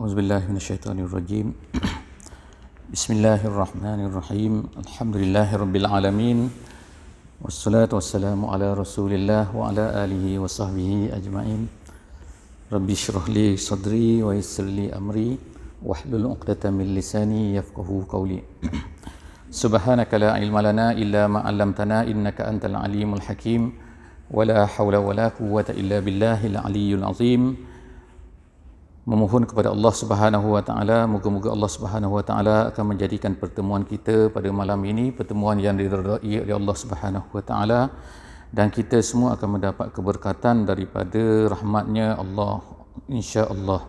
A'udzubillahi minasyaitonirrajim. Bismillahirrahmanirrahim. Alhamdulillahirabbil alamin. Wassalatu wassalamu ala Rasulillah wa ala alihi wa sahbihi ajmain. Rabbi shrah li sadri wa yassir li amri wahlul 'uqdatam min lisani yafqahu qawli. Subhanaka la ilma lana illa ma 'allamtana innaka antal alimul hakim. Wala haula wala quwwata illa billahil aliyyil azim. Memohon kepada Allah Subhanahu wa taala, moga-moga Allah Subhanahu wa taala akan menjadikan pertemuan kita pada malam ini pertemuan yang diridai oleh Allah Subhanahu wa taala, dan kita semua akan mendapat keberkatan daripada rahmatnya Allah insya-Allah.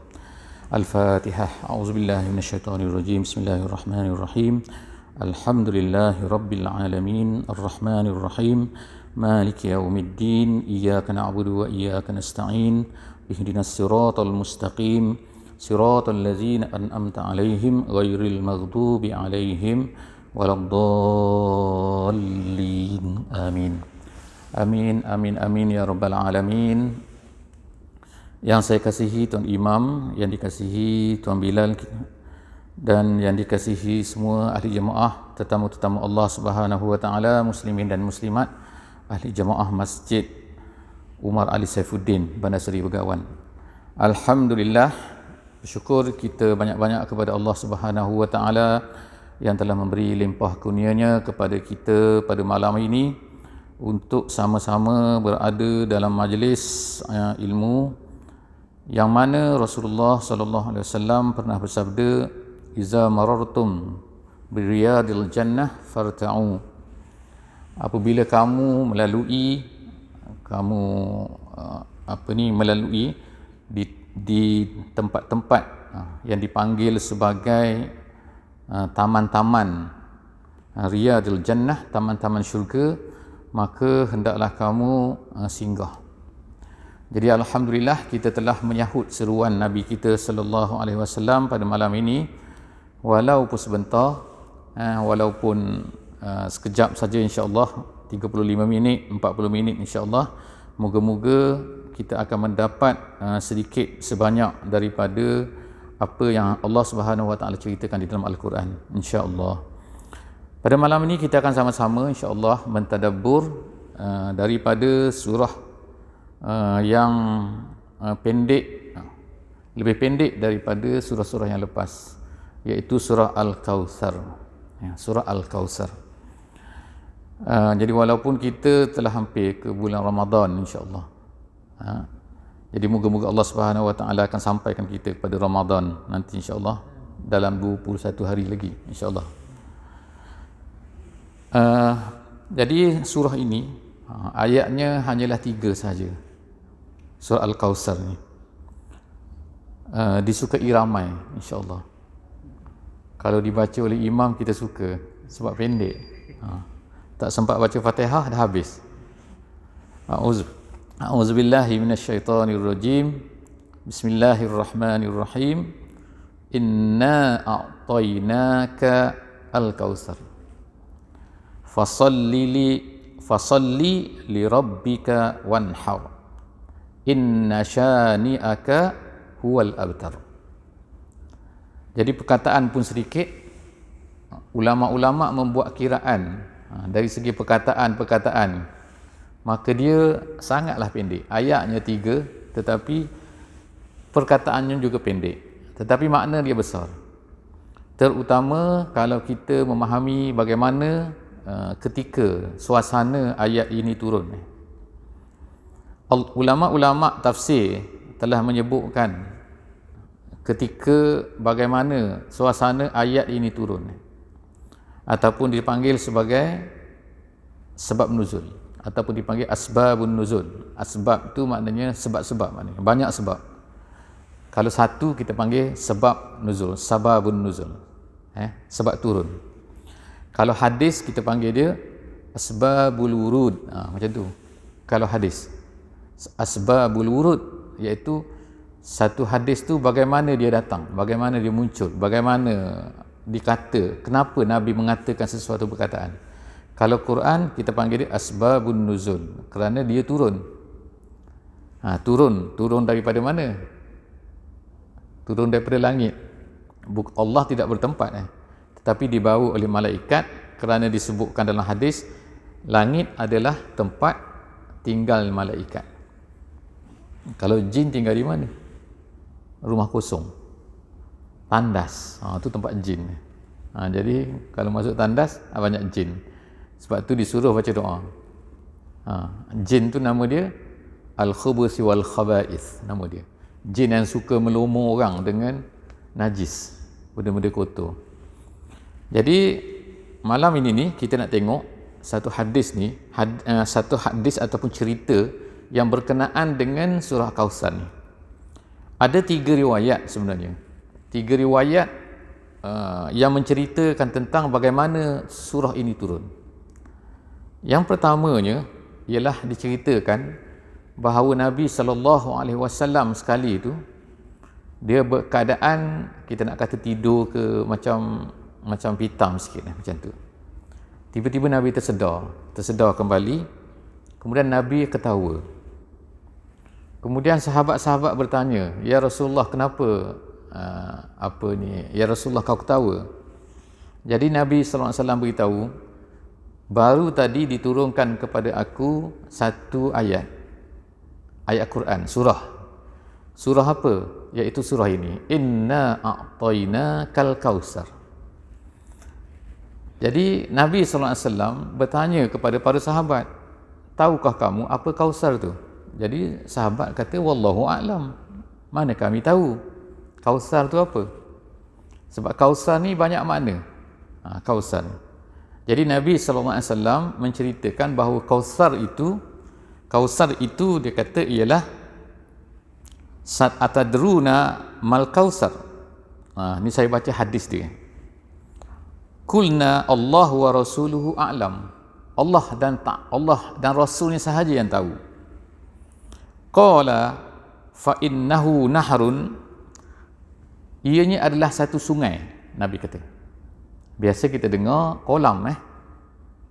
Al-Fatihah. A'udzubillahi minasyaitonirrajim. Bismillahirrahmanirrahim. Alhamdulillahirabbil alamin. Arrahmanirrahim. Maliki yaumiddin. Iyyaka na'budu wa iyyaka nasta'in. Ihdinas siratal mustaqim, siratal ladzina an'amta 'alaihim ghairil maghdubi 'alaihim waladdallin. Amin. Amin amin amin ya rabbal alamin. Yang saya kasihi Tuan Imam, yang dikasihi Tuan Bilal, dan yang dikasihi semua ahli jemaah, tetamu-tetamu Allah Subhanahu wa taala, muslimin dan muslimat, ahli jemaah Masjid Umar Ali Saifuddin, Bandar Seri Begawan. Alhamdulillah, bersyukur kita banyak-banyak kepada Allah Subhanahu wa taala yang telah memberi limpah kurnia-Nya kepada kita pada malam ini untuk sama-sama berada dalam majlis ilmu yang mana Rasulullah sallallahu alaihi wasallam pernah bersabda, "Iza marartum biriyadil jannah farta'u." Apabila kamu melalui di tempat-tempat yang dipanggil sebagai taman-taman riyadul jannah, taman-taman syurga, maka hendaklah kamu singgah. Jadi alhamdulillah kita telah menyahut seruan Nabi kita sallallahu alaihi wasallam pada malam ini, walaupun sebentar, walaupun sekejap saja insya-Allah, 35 minit, 40 minit insya-Allah. Moga-moga kita akan mendapat sedikit sebanyak daripada apa yang Allah Subhanahu wa taala ceritakan di dalam Al-Quran insya-Allah. Pada malam ini kita akan sama-sama insya-Allah mentadabbur daripada surah yang pendek, lebih pendek daripada surah-surah yang lepas, iaitu surah Al-Kautsar. Surah Al-Kautsar. Jadi walaupun kita telah hampir ke bulan Ramadan insya-Allah, jadi moga-moga Allah Subhanahu wa taala akan sampaikan kita kepada Ramadan nanti insya-Allah dalam 21 hari lagi insya-Allah. Jadi surah ini ayatnya hanyalah 3 saja. Surah Al-Kautsar ni disukai ramai insya-Allah. Kalau dibaca oleh imam kita suka sebab pendek. Tak sempat baca Fatihah dah habis. A'udzubillahi minasyaitonirrajim. Bismillahirrahmanirrahim. Inna a'tainaka al-kautsar. Fasalli li rabbika wanhar. Inna syani'aka huwal abtar. Jadi perkataan pun sedikit. Ulama-ulama membuat kiraan dari segi perkataan-perkataan, maka dia sangatlah pendek. Ayatnya 3 tetapi perkataannya juga pendek, tetapi makna dia besar, terutama kalau kita memahami bagaimana ketika suasana ayat ini turun. Ulama-ulama tafsir telah menyebutkan ketika bagaimana suasana ayat ini turun, ataupun dipanggil sebagai sebab nuzul, ataupun dipanggil asbabun nuzul. Asbab tu maknanya sebab-sebab, maknanya banyak sebab. Kalau satu kita panggil sebab nuzul, sababun nuzul, sebab turun. Kalau hadis kita panggil dia asbabul wurud, macam tu. Kalau hadis asbabul wurud, iaitu satu hadis tu bagaimana dia datang, bagaimana dia muncul, bagaimana dikata, kenapa Nabi mengatakan sesuatu perkataan. Kalau Quran kita panggil dia asbabun nuzul, kerana dia turun. Turun daripada mana? turun daripada langit. Allah tidak bertempat, tetapi dibawa oleh malaikat, kerana disebutkan dalam hadis langit adalah tempat tinggal malaikat. Kalau jin tinggal di mana? Rumah kosong, tandas, itu tempat jin. Jadi kalau masuk tandas banyak jin. Sebab tu disuruh baca doa. Jin tu nama dia al-khubuthi wal khaba'ith, nama dia. Jin yang suka melumur orang dengan najis, benda-benda kotor. Jadi malam ini ni kita nak tengok satu hadis ni, satu hadis ataupun cerita yang berkenaan dengan surah Kausar ni. Ada 3 riwayat sebenarnya. 3 riwayat yang menceritakan tentang bagaimana surah ini turun. Yang pertamanya ialah diceritakan bahawa Nabi SAW sekali itu dia berkeadaan, kita nak kata tidur ke macam pitam sikit macam tu. Tiba-tiba Nabi tersedar kembali. Kemudian Nabi ketawa. Kemudian sahabat-sahabat bertanya, "Ya Rasulullah, kenapa ya Rasulullah kau ketawa?" Jadi Nabi SAW beritahu, baru tadi diturunkan kepada aku satu ayat Quran, surah apa? Iaitu surah ini, Inna a'tainakal kausar. Jadi Nabi SAW bertanya kepada para sahabat, tahukah kamu apa kausar tu? Jadi sahabat kata, wallahu a'lam, mana kami tahu kausar tu apa. Sebab kausar ni banyak makna. Kausar. Jadi Nabi SAW menceritakan bahawa kausar itu dia kata ialah atadruna mal kausar. Ni saya baca hadis dia. Kulna Allah wa rasuluhu a'lam. Allah dan Rasulnya sahaja yang tahu. Qala fa innahu nahrun. Ianya adalah satu sungai, Nabi kata. Biasa kita dengar kolam,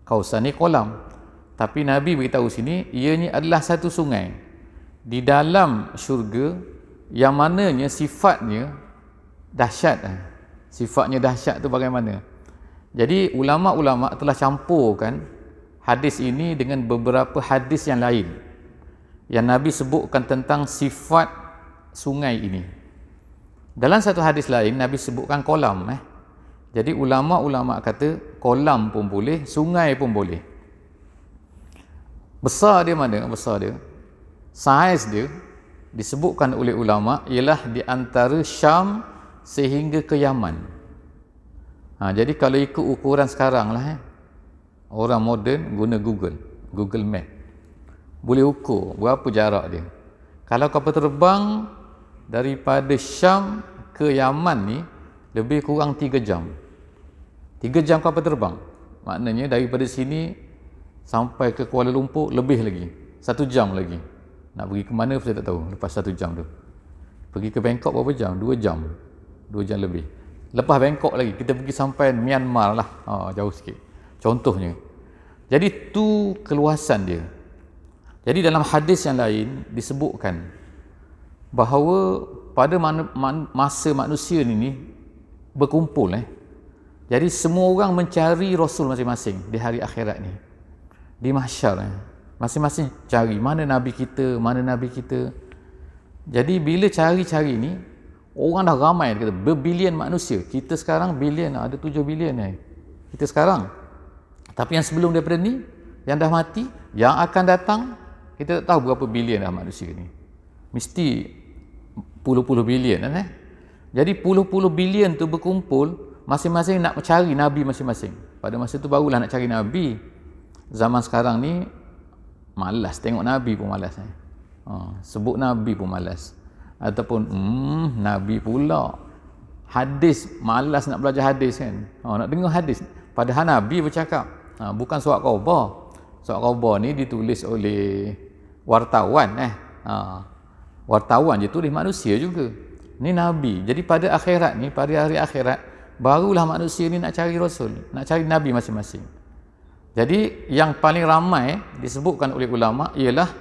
Kausar ni kolam. Tapi Nabi beritahu sini, ianya adalah satu sungai di dalam syurga yang mananya sifatnya dahsyat. Sifatnya dahsyat tu bagaimana? Jadi ulama-ulama telah campurkan hadis ini dengan beberapa hadis yang lain yang Nabi sebutkan tentang sifat sungai ini. Dalam satu hadis lain Nabi sebutkan kolam. Jadi ulama-ulama kata kolam pun boleh, sungai pun boleh. Besar dia mana? Besar dia, saiz dia disebutkan oleh ulama ialah di antara Syam sehingga ke Yaman. Jadi kalau ikut ukuran sekarang lah, orang moden guna Google Map, boleh ukur berapa jarak dia. Kalau kapal terbang daripada Syam ke Yaman ni lebih kurang 3 jam. 3 jam kapal terbang. Maknanya daripada sini sampai ke Kuala Lumpur lebih lagi, 1 jam lagi. Nak pergi ke mana saya tak tahu lepas 1 jam tu. Pergi ke Bangkok berapa jam? 2 jam. 2 jam lebih. Lepas Bangkok lagi kita pergi sampai Myanmar lah, jauh sikit contohnya. Jadi tu keluasan dia. Jadi dalam hadis yang lain disebutkan bahawa pada masa manusia ni berkumpul, jadi semua orang mencari Rasul masing-masing di hari akhirat ni, di mahsyar, masing-masing cari mana Nabi kita. Jadi bila cari-cari ni, orang dah ramai, kata berbilion manusia. Kita sekarang bilion, ada 7 bilion kita sekarang. Tapi yang sebelum daripada ni, yang dah mati, yang akan datang, kita tak tahu berapa bilion dah manusia ni. Mesti puluh-puluh bilion Jadi puluh-puluh bilion tu berkumpul, masing-masing nak mencari Nabi masing-masing. Pada masa tu barulah nak cari Nabi. Zaman sekarang ni malas, tengok Nabi pun malas. Sebut Nabi pun malas. Ataupun Nabi pula hadis, malas nak belajar hadis kan. Nak dengar hadis, padahal Nabi bercakap. Bukan surat khabar. Surat khabar ni ditulis oleh wartawan. Wartawan je tulis, manusia juga. Ni Nabi. Jadi pada akhirat ni, pada hari akhirat, barulah manusia ni nak cari Rasul, nak cari Nabi masing-masing. Jadi yang paling ramai disebutkan oleh ulama ialah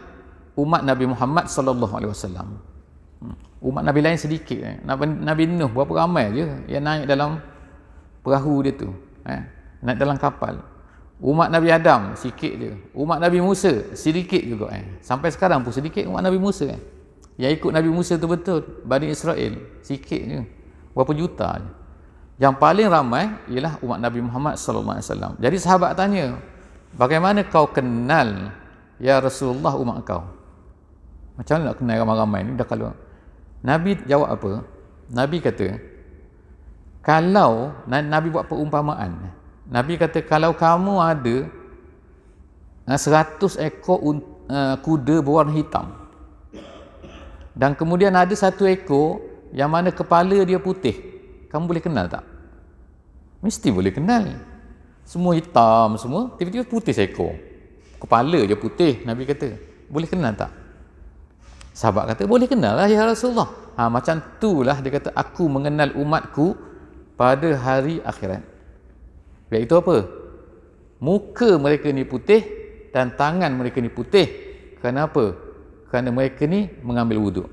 umat Nabi Muhammad sallallahu alaihi wasallam. Umat Nabi lain sedikit. Nabi Nuh berapa ramai je yang naik dalam perahu dia tu. Naik dalam kapal. Umat Nabi Adam sikit je. Umat Nabi Musa sedikit juga. Sampai sekarang pun sedikit umat Nabi Musa. Yang ikut Nabi Musa tu betul, Bani Israel sikit je. Berapa juta je. Yang paling ramai ialah umat Nabi Muhammad sallallahu alaihi wasallam. Jadi sahabat tanya, bagaimana kau kenal ya Rasulullah umat kau? Macam mana nak kenal ramai-ramai ni dah kalau. Nabi jawab apa? Nabi kata, kalau Nabi buat perumpamaan. Nabi kata kalau kamu ada 100 ekor kuda berwarna hitam. Dan kemudian ada satu ekor yang mana kepala dia putih. Kamu boleh kenal tak? Mesti boleh kenal. Semua hitam semua, tiba-tiba putih seekor. Kepala je putih, Nabi kata. Boleh kenal tak? Sahabat kata, boleh kenal lah ya Rasulullah. Macam itulah dia kata, aku mengenal umatku pada hari akhirat. Iaitu apa? Muka mereka ni putih dan tangan mereka ni putih. Kenapa? Kerana mereka ni mengambil wuduk.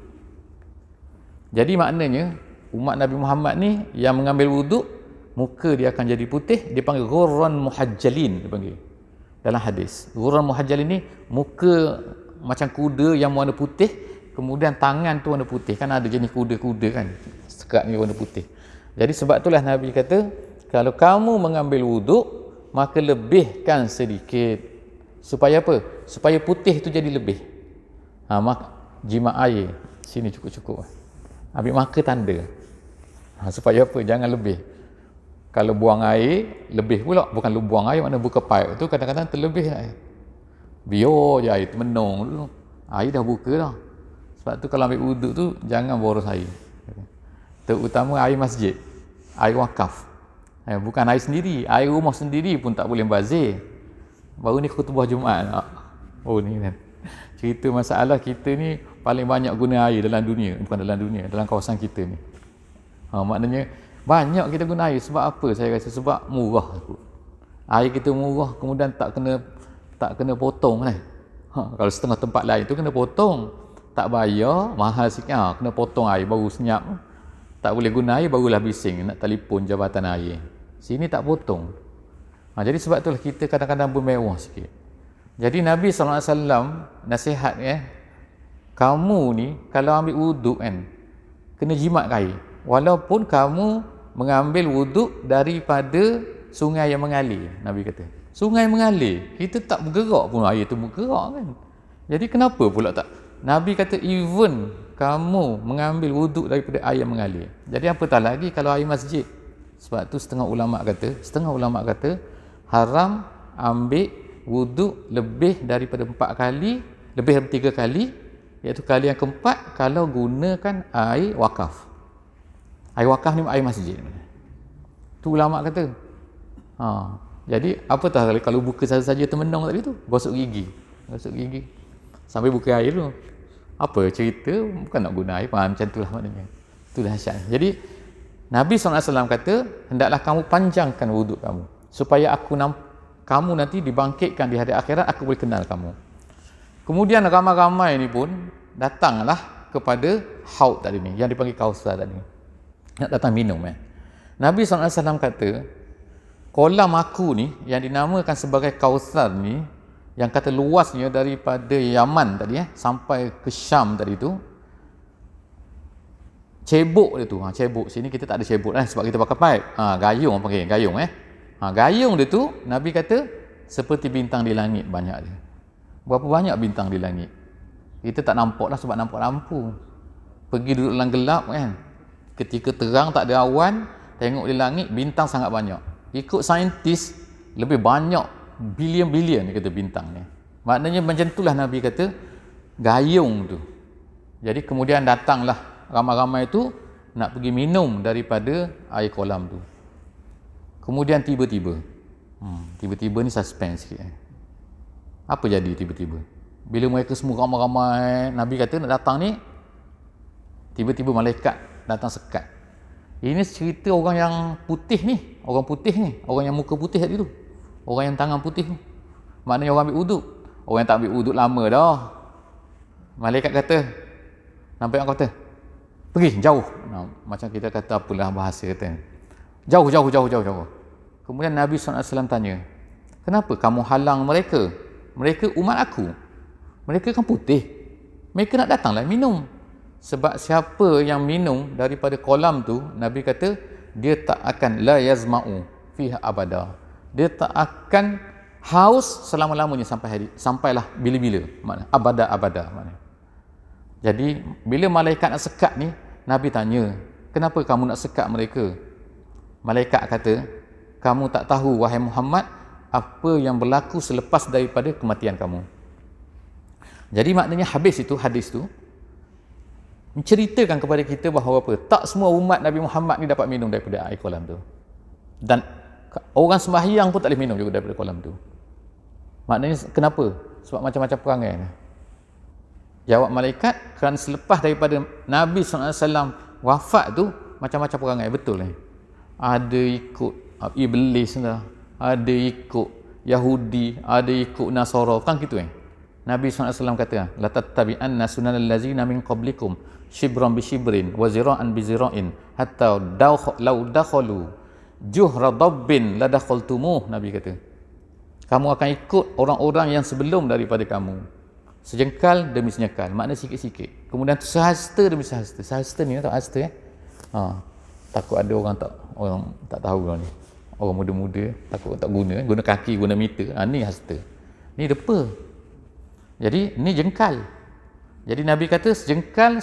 Jadi maknanya, umat Nabi Muhammad ni yang mengambil wuduk, muka dia akan jadi putih, dia panggil ghurran muhajjalin, dia panggil dalam hadis. Ghurran muhajjalin ni muka macam kuda yang warna putih, kemudian tangan tu warna putih. Kan ada jenis kuda-kuda kan, sekat ni warna putih. Jadi sebab itulah Nabi kata, kalau kamu mengambil wuduk, maka lebihkan sedikit. Supaya apa? Supaya putih tu jadi lebih. Jima air sini cukup-cukup. Ambil maka tanda. Supaya apa? Jangan lebih. Kalau buang air, lebih pula. Bukan lu buang air, mana buka pipe tu kadang-kadang terlebih air. Biar je air termenung dulu. Air dah buka dah. Sebab tu kalau ambil wuduk tu, jangan boros air. Terutama air masjid. Air wakaf. Bukan air sendiri. Air rumah sendiri pun tak boleh bazir. Baru ni khutbah Jumaat. Oh ni kan. Cerita masalah kita ni paling banyak guna air dalam dunia. Bukan dalam dunia, dalam kawasan kita ni. Maknanya banyak kita guna air. Sebab apa saya rasa? Sebab murah. Air kita murah, kemudian tak kena potong kan. Kalau setengah tempat lain tu kena potong. Tak bayar, mahal sikit. Kena potong air baru senyap. Tak boleh guna air, barulah bising nak telefon jabatan air. Sini tak potong. Jadi sebab itulah kita kadang-kadang bermewah sikit. Jadi Nabi SAW nasihat kamu ni kalau ambil wuduk kan, kena jimat air. Walaupun kamu mengambil wuduk daripada sungai yang mengalir, Nabi kata. Sungai mengalir, kita tak bergerak pun air tu bergerak kan. Jadi kenapa pula tak? Nabi kata even kamu mengambil wuduk daripada air yang mengalir. Jadi apatah lagi kalau air masjid. Sebab tu setengah ulama kata haram ambil wuduk lebih daripada 4 kali, lebih daripada 3 kali, iaitu kali yang keempat kalau gunakan air wakaf. Air wakaf ni air masjid. Tu ulama kata. Jadi apatah kalau buka saja-saja termenung tadi tu, gosok gigi sampai buka air tu. Apa cerita? Bukan nak guna air, macam itulah maknanya. Itu dahsyat. Jadi Nabi SAW kata, hendaklah kamu panjangkan wuduk kamu supaya kamu nanti dibangkitkan di hari akhirat, aku boleh kenal kamu. Kemudian ramai-ramai ni pun datanglah kepada haud tadi ni, yang dipanggil Kausar tadi. Nak datang minum Nabi SAW kata, kolam aku ni yang dinamakan sebagai Kausar ni, yang kata luasnya daripada Yaman tadi sampai ke Syam tadi tu, cebok dia tu, cebok sini kita tak ada cebok sebab kita pakai pipe. Gayung panggil, gayung gayung dia tu Nabi kata seperti bintang di langit banyak dia. Berapa banyak bintang di langit? Kita tak nampak lah sebab nampak lampu. Pergi duduk dalam gelap kan. Ketika terang tak ada awan, tengok di langit bintang sangat banyak. Ikut saintis lebih banyak bilion-bilion dia kata bintang ni. Maknanya macam itulah Nabi kata gayung tu. Jadi kemudian datanglah ramai-ramai tu nak pergi minum daripada air kolam tu. Kemudian tiba-tiba ni suspense sikit. Apa jadi tiba-tiba? Bila mereka semua ramai-ramai, Nabi kata nak datang ni, tiba-tiba malaikat datang sekat. Ini cerita orang yang putih ni, orang yang muka putih tadi tu, orang yang tangan putih tu. Maknanya orang ambil wuduk. Orang yang tak ambil wuduk lama dah. Malaikat kata, nampak yang kata, pergi jauh. Macam kita kata apalah bahasa kata. Jauh. Kemudian Nabi SAW tanya, kenapa kamu halang mereka? Mereka umat aku. Mereka kan putih. Mereka nak datanglah minum. Sebab siapa yang minum daripada kolam tu, Nabi kata, dia tak akan la yazma'u fiha abada. Dia tak akan haus selama-lamanya sampailah bila-bila. Makna abada-abada makna. Jadi bila malaikat nak sekat ni, Nabi tanya, kenapa kamu nak sekat mereka? Malaikat kata, kamu tak tahu wahai Muhammad apa yang berlaku selepas daripada kematian kamu. Jadi maknanya habis itu hadis tu menceritakan kepada kita bahawa apa? Tak semua umat Nabi Muhammad ni dapat minum daripada air kolam tu. Dan orang sembahyang pun tak boleh minum juga daripada kolam tu. Maknanya kenapa? Sebab macam-macam perangai. Jawab malaikat, kerana selepas daripada Nabi SAW wafat tu, macam-macam perangai. Betul ni. Ada ikut Iblis lah, ada ikut Yahudi, ada ikut Nasara. Kan gitu Nabi SAW kata, la tattabi'anna sunanal lazina min qablikum shibran bi shibrin wa zira'an bi zira'in hatta law dakhalu juhra dabbin la dakhaltumuh. Nabi kata, kamu akan ikut orang-orang yang sebelum daripada kamu, sejengkal demi sejengkal, makna sikit-sikit, kemudian sehasta demi sehasta. Sehasta ni tahu hasta takut ada orang tak tahu ni, orang muda-muda takut tak guna kaki, guna meter. Ni hasta, ni depa. Jadi ni jengkal. Jadi Nabi kata sejengkal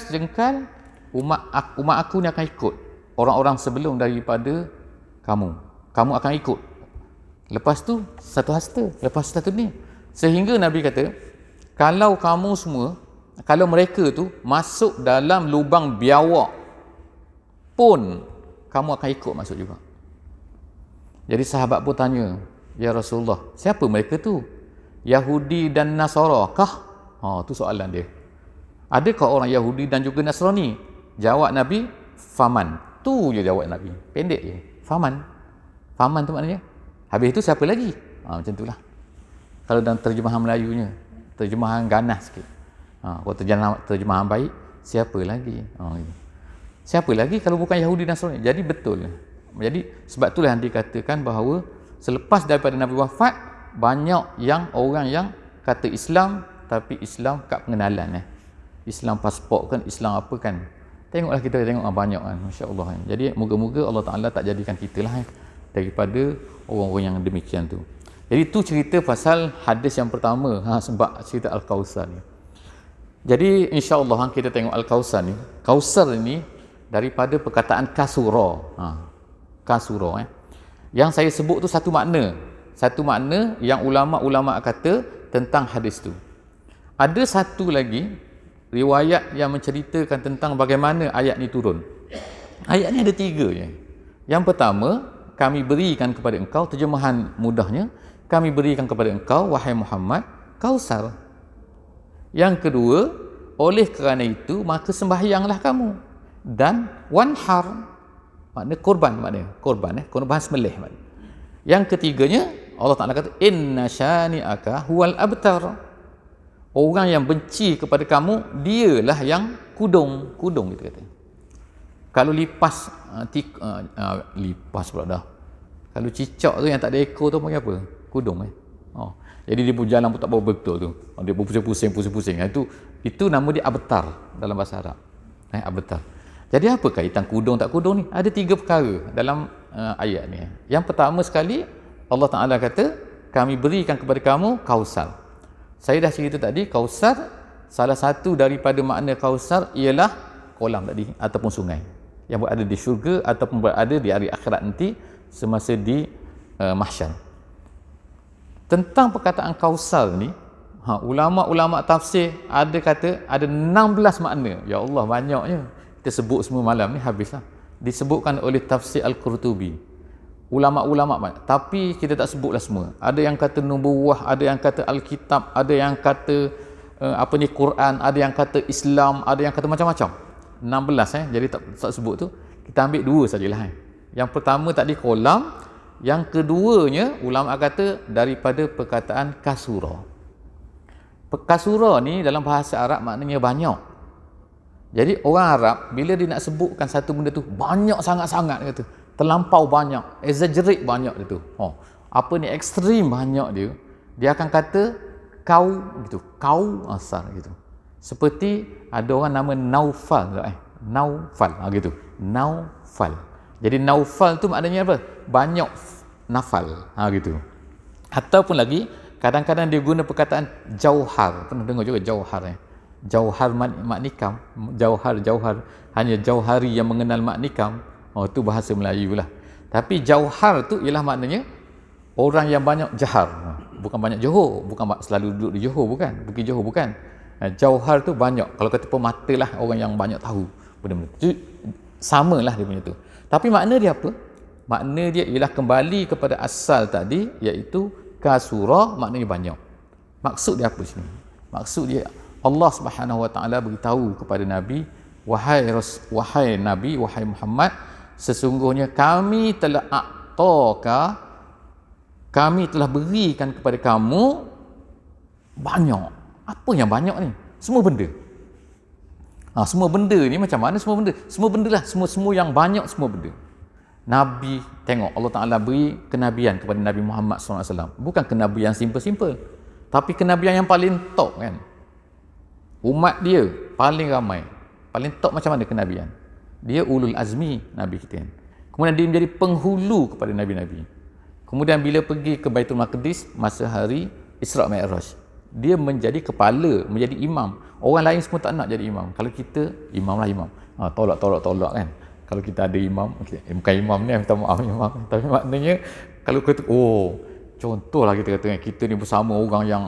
umat aku ni akan ikut orang-orang sebelum daripada kamu akan ikut. Lepas tu satu hasta, lepas satu ni, sehingga Nabi kata kalau kamu semua, kalau mereka tu masuk dalam lubang biawak pun kamu akan ikut masuk juga. Jadi sahabat pun tanya, ya Rasulullah, siapa mereka tu? Yahudi dan Nasara kah? Tu soalan dia. Adakah orang Yahudi dan juga Nasrani? Jawab Nabi, faman. Tu je jawab Nabi. Pendek je. Faman. Faman tu maknanya, habis itu siapa lagi? Macam itulah. Kalau dalam terjemahan Melayunya, terjemahan ganas sikit. Kalau terjemahan baik, siapa lagi? Siapa lagi kalau bukan Yahudi dan Nasrani? Jadi betul. Jadi sebab itulah yang dikatakan bahawa selepas daripada Nabi wafat, banyak yang orang yang kata Islam, tapi Islam kat pengenalan. Islam pasport kan, Islam apa kan. Tengoklah kita tengok banyak kan, masya-Allah kan. Jadi moga-moga Allah Taala tak jadikan kita lah daripada orang-orang yang demikian tu. Jadi tu cerita pasal hadis yang pertama, sebab cerita Al-Kausar ni. Jadi insya-Allah kita tengok Al-Kausar ni. Kausar ni daripada perkataan kasura. Kasura Yang saya sebut tu satu makna. Satu makna yang ulama-ulama kata tentang hadis tu. Ada satu lagi riwayat yang menceritakan tentang bagaimana ayat ni turun. Ayat ni ada 3 je. Yang pertama, kami berikan kepada engkau, terjemahan mudahnya, kami berikan kepada engkau wahai Muhammad Kausar. Yang kedua, oleh kerana itu maka sembahyanglah kamu, dan wanhar makna korban, korban sembelih makna. Yang ketiganya, Allah Ta'ala kata inna syani'aka huwal abtar. Orang yang benci kepada kamu, dialah yang kudung kita kata. Kalau lipas lipas pula dah. Kalau cicak tu yang tak ada ekor tu panggil apa? Kudung Jadi dia pun jalan pun tak betul tu. Dia pun pusing-pusing. Itu nama dia abtar dalam bahasa Arab. Abtar. Jadi apa kaitan kudung tak kudung ni? Ada 3 perkara dalam ayat ni. Yang pertama sekali, Allah Ta'ala kata, kami berikan kepada kamu Kausar. Saya dah cerita tadi, Kausar, salah satu daripada makna Kausar ialah kolam tadi, ataupun sungai yang berada di syurga ataupun berada di hari akhirat nanti semasa di mahsyar. Tentang perkataan Kausar ni, ulama-ulama tafsir ada kata ada 16 makna. Ya Allah, banyaknya. Kita sebut semua malam ni habislah. Disebutkan oleh tafsir Al-Qurtubi. Ulama-ulama, tapi kita tak sebutlah semua. Ada yang kata nubuwah, ada yang kata Alkitab, ada yang kata Quran, ada yang kata Islam, ada yang kata macam-macam. 16 jadi tak sebut tu. Kita ambil 2 sajalah. Yang pertama tadi kolam, yang keduanya ulama kata daripada perkataan kasura. Kasura ni dalam bahasa Arab maknanya banyak. Jadi orang Arab bila dia nak sebutkan satu benda tu banyak sangat-sangat kata, terlampau banyak, exaggerate banyak dia tu. Apa ni ekstrim banyak dia akan kata kau gitu, kau asar gitu. Seperti ada orang nama Naufal Naufal gitu. Naufal. Jadi Naufal tu maknanya apa? Banyak nafal gitu. Ataupun lagi kadang-kadang dia guna perkataan jauhar. Pernah dengar juga jauhar Jauhar mak nikam, jauhar hanya jauhari yang mengenal mak nikam. Itu bahasa Melayu lah. Tapi jauhar tu ialah maknanya orang yang banyak jahar. Bukan banyak Johor, bukan selalu duduk di Johor, bukan. Pergi Johor, bukan. Jauhar tu banyak. Kalau kata pemata lah orang yang banyak tahu benda-benda. Samalah dia punya tu. Tapi makna dia apa? Makna dia ialah kembali kepada asal tadi, iaitu kasura, maknanya banyak. Maksud dia apa sini? Maksud dia Allah Subhanahu Wa Taala beritahu kepada Nabi, wahai Nabi, wahai Muhammad, sesungguhnya kami telah kami telah berikan kepada kamu banyak. Apa yang banyak ni? Semua benda. Semua benda ni macam mana semua benda? Semua benda lah, semua yang banyak, semua benda. Nabi, tengok Allah Ta'ala beri kenabian kepada Nabi Muhammad SAW. Bukan kenabian simple-simple, tapi kenabian yang paling top kan. Umat dia paling ramai, paling top macam mana kenabian? Dia ulul azmi Nabi kita kan. Kemudian dia menjadi penghulu kepada Nabi-Nabi. Kemudian bila pergi ke Baitul Maqdis masa hari Isra' Mi'raj, dia menjadi kepala, menjadi imam. Orang lain semua tak nak jadi imam. Kalau kita, imam lah imam. Tolak kan. Kalau kita ada imam, bukan imam ni, minta maaf imam. Tapi maknanya, kalau kita, contohlah kita kata, kita ni bersama orang yang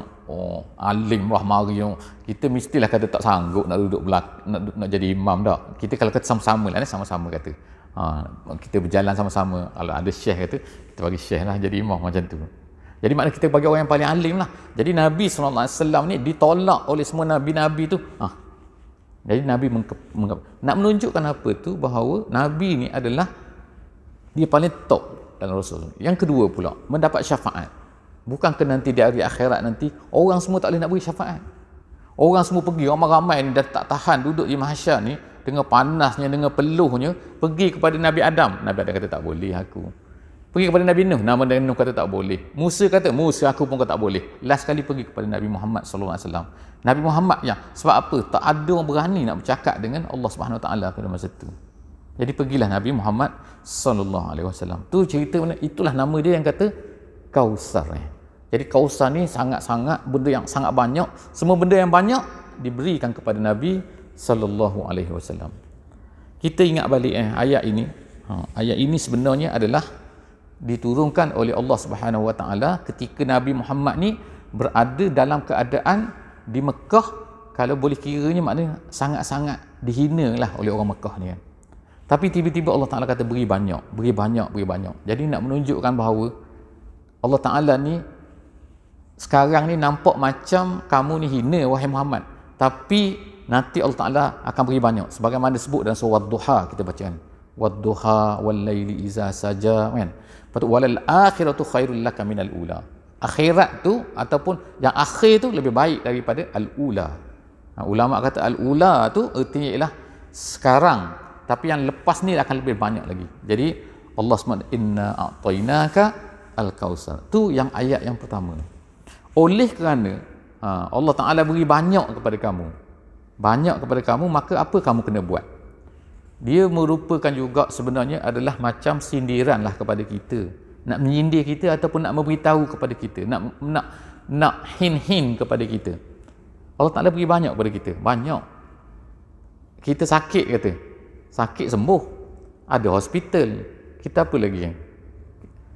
alim lah mari, kita mestilah kata tak sanggup nak duduk nak jadi imam tak. Kita kalau kata sama-sama lah, sama-sama kata. Kita berjalan sama-sama. Kalau ada syekh kata, kita bagi syekh lah jadi imam macam tu. Jadi maknanya kita bagi orang yang paling alim lah. Jadi Nabi SAW ni ditolak oleh semua Nabi-Nabi tu. Jadi Nabi nak menunjukkan apa tu, bahawa Nabi ni adalah dia paling top dalam Rasul. Yang kedua pula, mendapat syafaat. Bukankah nanti di hari akhirat nanti orang semua tak boleh nak beri syafaat? Orang semua pergi, ramai-ramai ni dah tak tahan duduk di mahsyar ni dengan panasnya, dengan peluhnya, pergi kepada Nabi Adam. Nabi Adam kata tak boleh aku. Pergi kepada Nabi Nuh, nama Nabi Nuh kata tak boleh. Musa kata, Musa aku pun kata tak boleh. Last kali pergi kepada Nabi Muhammad SAW. Nabi Muhammad yang sebab apa? Tak ada orang berani nak bercakap dengan Allah Subhanahu Wa Taala pada masa itu. Jadi pergilah Nabi Muhammad SAW. Tu cerita mana? Itulah nama dia yang kata Kausar. Jadi Kausar ni sangat-sangat benda yang sangat banyak. Semua benda yang banyak diberikan kepada Nabi SAW. Kita ingat balik ayat ini. Ayat ini sebenarnya adalah diturunkan oleh Allah Subhanahu Wa Taala ketika Nabi Muhammad ni berada dalam keadaan di Mekah, kalau boleh kiranya maknanya sangat-sangat dihina lah oleh orang Mekah ni kan. Tapi tiba-tiba Allah Ta'ala kata beri banyak. Jadi nak menunjukkan bahawa Allah Ta'ala ni sekarang ni nampak macam kamu ni hina wahai Muhammad, tapi nanti Allah Ta'ala akan beri banyak. Sebagaimana disebut dalam surah Duha, kita baca kan, Wadduha wal laili iza saja kan. Lepas tu walal akhiratu khairul laka minal ula. Akhirat tu ataupun yang akhir tu lebih baik daripada al-ula. Ulama kata al-ula tu artinya ialah sekarang, tapi yang lepas ni akan lebih banyak lagi. Jadi Allah SWT, inna a'tainaka al-kausar. Tu yang ayat yang pertama. Oleh kerana Allah Ta'ala beri banyak kepada kamu, maka apa kamu kena buat? Dia merupakan juga sebenarnya adalah macam sindiran lah kepada kita, nak menyindir kita ataupun nak memberitahu kepada kita, nak hin-hin kepada kita. Allah Ta'ala beri banyak kepada kita, banyak. Kita sakit kata, sakit sembuh, ada hospital, kita apa lagi kan?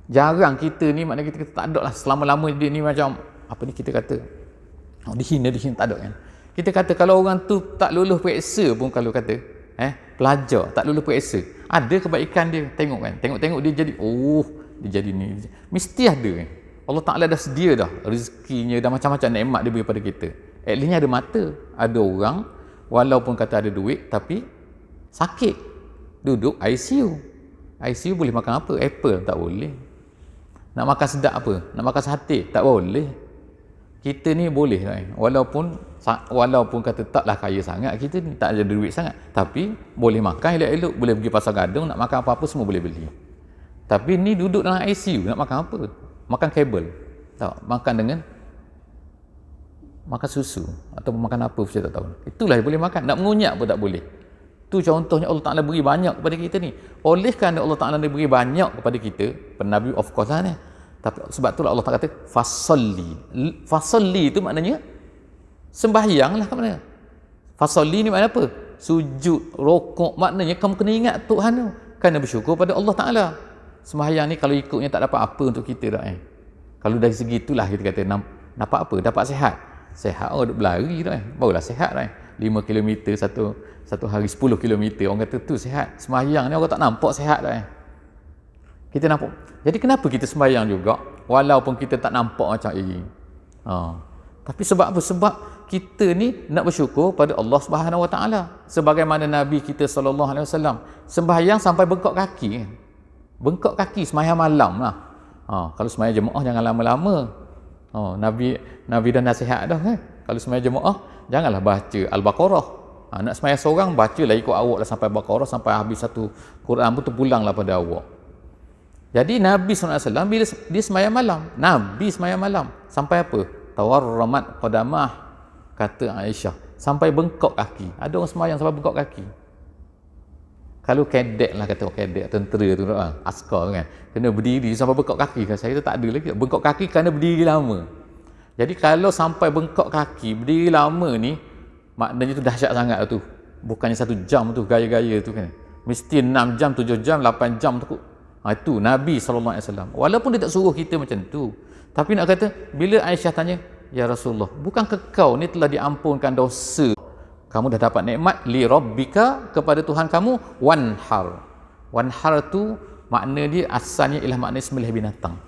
Jarang kita ni, maknanya kita tak ada lah selama-lama dia ni macam apa ni kita kata, dihina tak ada kan. Kita kata kalau orang tu tak lulus periksa pun, kalau kata pelajar tak lulus periksa, ada kebaikan dia, tengok kan, tengok dia jadi dia jadi ni, mesti ada kan. Allah Ta'ala dah sedia dah rezekinya, dah macam-macam nikmat dia beri pada kita. At least ada mata. Ada orang walaupun kata ada duit tapi sakit, duduk ICU boleh makan apa? Apple tak boleh. Nak makan sedap apa? Nak makan sate tak boleh. Kita ni boleh lah walaupun Walaupun kata taklah kaya sangat kita ni, tak ada duit sangat, tapi boleh makan elok-elok, boleh pergi pasar gadung, nak makan apa-apa semua boleh beli. Tapi ni duduk dalam ICU, nak makan apa? Makan kabel. Tak, makan dengan makan susu atau makan apa saya tak tahu. Itulah yang boleh makan. Nak mengunyak pun tak boleh. Tu contohnya Allah Ta'ala beri banyak kepada kita ni. Oleh kerana Allah Ta'ala beri banyak kepada kita, Nabi of course lah ni. Tapi sebab itulah Allah Ta'ala kata fasalli. Fasalli itu maknanya sembahyang lah kat mana. Fasalli ni makna apa? Sujud, rokok, maknanya kamu kena ingat Tuhan tu. Kena bersyukur pada Allah Ta'ala. Sembahyang ni kalau ikutnya tak dapat apa untuk kita dah. Kalau dari segi itulah kita kata dapat apa? Dapat sihat. Sihat duk berlari dah. Barulah sihat dah. 5 km satu hari 10 km orang kata tu sihat. Sembahyang ni orang tak nampak sihat dah. Kita nampak. Jadi kenapa kita sembahyang juga walaupun kita tak nampak macam ini? Tapi sebab apa? Sebab kita ni nak bersyukur pada Allah Subhanahu Wa Taala. Sebagaimana Nabi kita sallallahu alaihi wasallam sembahyang sampai bengkok kaki kan. Bengkok kaki sembahyang malam lah. Kalau sembahyang jemaah jangan lama-lama. Nabi dah nasihat dah kan. Kalau sembahyang jemaah janganlah baca Al-Baqarah. Nak sembahyang seorang bacalah ikut awak lah sampai Baqarah, sampai habis satu Quran pun terpulanglah pada awak. Jadi Nabi SAW bila dia sembahyang malam, Nabi sembahyang malam sampai apa? Tawarramat qadamah, kata Aisyah, sampai bengkok kaki. Ada orang sembahyang sampai bengkok kaki. Kalau kadek lah, kata kadek tentera tu askar kan, kena berdiri sampai bengkok kaki kan. Saya tu tak ada lagi bengkok kaki kerana berdiri lama. Jadi kalau sampai bengkok kaki berdiri lama ni, maknanya tu dahsyat sangat tu. Bukannya 1 jam tu gaya-gaya tu kan, mesti 6 jam, 7 jam, 8 jam tu. Itu Nabi SAW. Walaupun dia tak suruh kita macam tu, tapi nak kata bila Aisyah tanya, ya Rasulullah, bukankah kau ni telah diampunkan dosa, kamu dah dapat nikmat li rabbika, kepada Tuhan kamu, wanhar. Wanhar tu makna dia asalnya ialah makna sembelih binatang.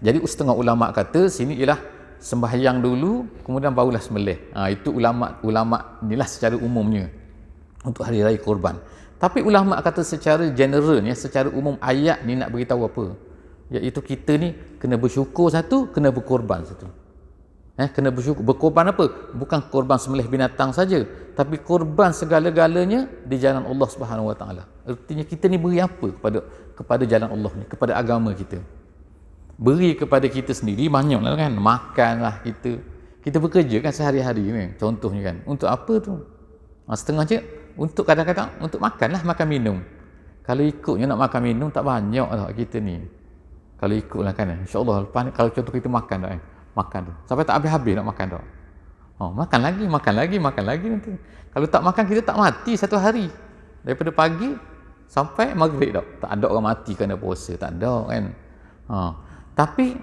Jadi setengah ulama kata sini ialah sembahyang dulu kemudian barulah sembelih. Itu ulama inilah secara umumnya untuk hari raya kurban. Tapi ulama kata secara generalnya, secara umum ayat ni nak beritahu apa? Iaitu kita ni kena bersyukur satu, kena berkorban satu. Kena bersyukur. Berkorban apa? Bukan korban sembelih binatang saja, tapi korban segala-galanya di jalan Allah Subhanahu Wa Taala. Artinya kita ni beri apa kepada jalan Allah ni, kepada agama kita. Beri kepada kita sendiri banyaklah kan. Makanlah kita. Kita bekerja kan sehari-hari ni. Contohnya kan. Untuk apa tu? Setengah je untuk kadang-kadang untuk makanlah, makan minum. Kalau ikutnya nak makan minum tak banyak lah kita ni. Kalau ikutlah kan, insya-Allah lepas ni, kalau contoh kita makan dah makan tu sampai tak habis-habis nak makan dah. Makan lagi nanti. Kalau tak makan kita tak mati satu hari. Daripada pagi sampai maghrib dah. Tak ada orang mati kerana puasa, tak ada kan. Tapi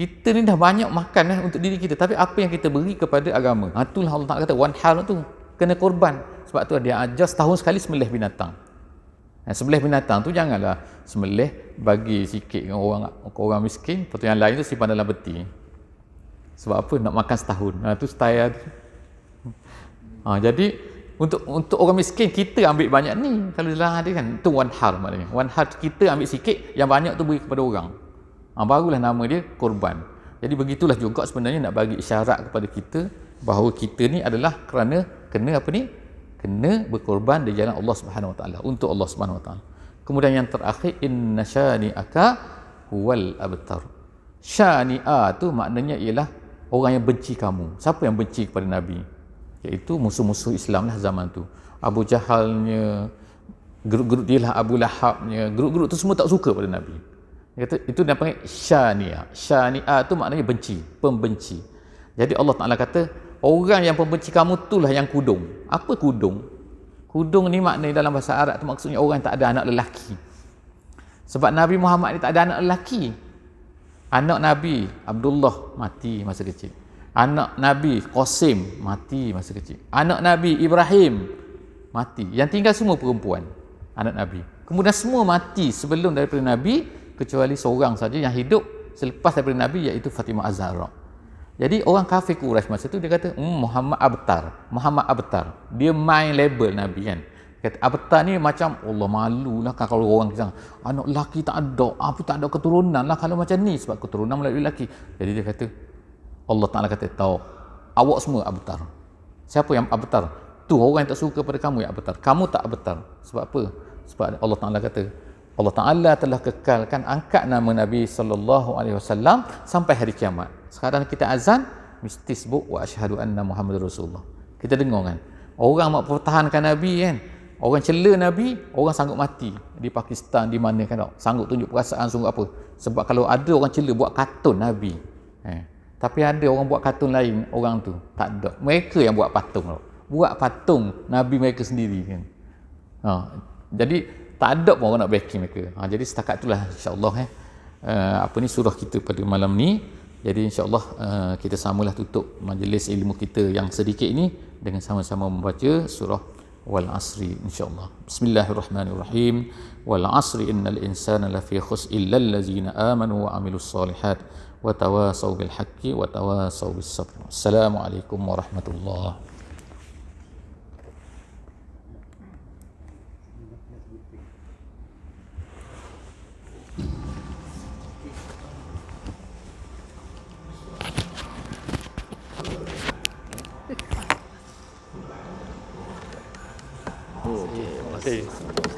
kita ni dah banyak makan untuk diri kita, tapi apa yang kita beri kepada agama? Itulah Allah Taala kata wanhar tu, kena korban. Sebab tu dia ajar setahun sekali sembelih binatang. Sembelih binatang tu janganlah sembelih bagi sikit orang miskin, lepas tu yang lain tu simpan dalam peti. Sebab apa? Nak makan setahun. Tu style tu. Jadi untuk orang miskin kita ambil banyak ni. Kalau dalam hadis kan tu wanhar maknanya. Wanhar kita ambil sikit, yang banyak tu beri kepada orang. Barulah nama dia korban. Jadi begitulah juga sebenarnya nak bagi isyarat kepada kita bahawa kita ni adalah kerana kena apa ni? Kena berkorban di jalan Allah Subhanahu Wa Taala, untuk Allah Subhanahu Wa Taala. Kemudian yang terakhir, inna syani'aka huwal abtar. Syani'a tu maknanya ialah orang yang benci kamu. Siapa yang benci kepada Nabi? Iaitu musuh-musuh Islam lah zaman tu. Abu Jahalnya, grup-grup dia lah, Abu Lahabnya, grup-grup tu semua tak suka pada Nabi. Dia kata, itu dia panggil syani'a. Syani'a tu maknanya benci, pembenci. Jadi Allah Ta'ala kata, orang yang pembenci kamu itulah yang kudung. Apa kudung? Kudung ni maknanya dalam bahasa Arab tu maksudnya orang yang tak ada anak lelaki. Sebab Nabi Muhammad ni tak ada anak lelaki. Anak Nabi Abdullah mati masa kecil. Anak Nabi Qasim mati masa kecil. Anak Nabi Ibrahim mati. Yang tinggal semua perempuan, anak Nabi. Kemudian semua mati sebelum daripada Nabi, kecuali seorang saja yang hidup selepas daripada Nabi, iaitu Fatimah Az-Zahra. Jadi orang kafir Quraisy masa tu dia kata Muhammad Abtar. Dia main label Nabi kan. Kata Abtar ni macam Allah malulah kalau orang kata anak lelaki tak ada, apa tak ada keturunan lah kalau macam ni, sebab keturunan melalui lelaki. Jadi dia kata, Allah Ta'ala kata tahu, awak semua abtar. Siapa yang abtar? Tu orang yang tak suka pada kamu yang abtar. Kamu tak abtar. Sebab apa? Sebab Allah Ta'ala kata, Allah Ta'ala telah kekalkan angkat nama Nabi SAW sampai hari kiamat. Sekarang kita azan, mesti sebut wa asyhadu anna Muhammad Rasulullah. Kita dengar kan? Orang nak pertahankan Nabi kan? Orang cela Nabi, orang sanggup mati. Di Pakistan, di mana kan? Sanggup tunjuk perasaan, sanggup apa? Sebab kalau ada orang cela buat kartun Nabi. Tapi ada orang buat kartun lain, orang tu tak ada. Mereka yang buat patung. Buat patung Nabi mereka sendiri kan. Jadi tak ada pun orang nak backing mereka. Jadi setakat itulah insya-Allah apa ni surah kita pada malam ni. Jadi insya-Allah kita samalah tutup majlis ilmu kita yang sedikit ini dengan sama-sama membaca surah wal asri insya-Allah. Bismillahirrahmanirrahim. Wal asri innal insana lafi khusr illa allazina amanu wa amilus solihat wa tawasaw bil haqqi wa tawasaw bis sabr. Assalamualaikum warahmatullahi. Terima kasih.